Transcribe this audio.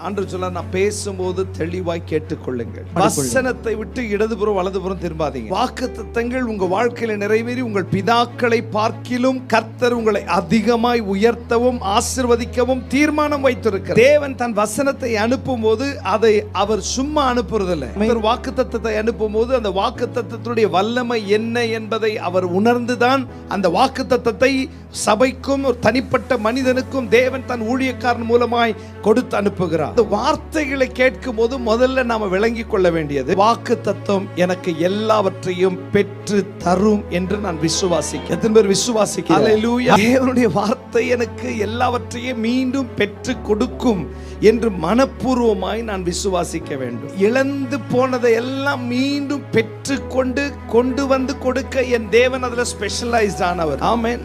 ஆண்டவர் சொல்ல, நான் பேசும்போது தெளிவாய் கேட்டுக்கொள்ளுங்கள். வசனத்தை விட்டு இடதுபுறம் வலதுபுறம் திரும்பாதீங்க. வாக்குத்தத்தங்கள் உங்க வாழ்க்கையில நிறைவேறி உங்கள் பிதாக்களை பார்க்கிலும் கர்த்தர் உங்களை அதிகமாய் உயர்த்தவும் ஆசீர்வதிக்கவும் தீர்மானம் வைத்திருக்கிறார். தேவன் தன் வசனத்தை அனுப்பும் போது அதை அவர் சும்மா அனுப்புறதில்லை. வாக்குத்தத்தத்தை அனுப்பும் போது அந்த வாக்குத்தத்தத்துடைய வல்லமை என்ன என்பதை அவர் உணர்ந்துதான் அந்த வாக்குத்தத்தத்தை சபைக்கும் ஒரு தனிப்பட்ட மனிதனுக்கும் தேவன் தன் ஊழியக்காரன் மூலமாய் கொடுத்து அனுப்புகிறார். அந்த வார்த்தைகளை கேட்கும் போது முதல்ல நாம விளங்கிக் கொள்ள வேண்டியது, வாக்குத்தத்தம் எனக்கு எல்லாவற்றையும் பெற்று தரும் என்று நான் விசுவாசிக்கிறேன். எத்தனை பேர் விசுவாசிக்கிறீர்கள்? ஹல்லேலூயா. தேவனுடைய வார்த்தை எனக்கு எல்லாவற்றையும் மீண்டும் பெற்று கொடுக்கும் என்று மனப்பூர்வமாய் நான் விசுவாசிக்க வேண்டும். இழந்து போனதை எல்லாம் மீண்டும் பெற்று கொண்டு வந்து கொடுக்க என் தேவன் அதுல ஸ்பெஷலைஸ்ட் ஆனவர். ஆமென்.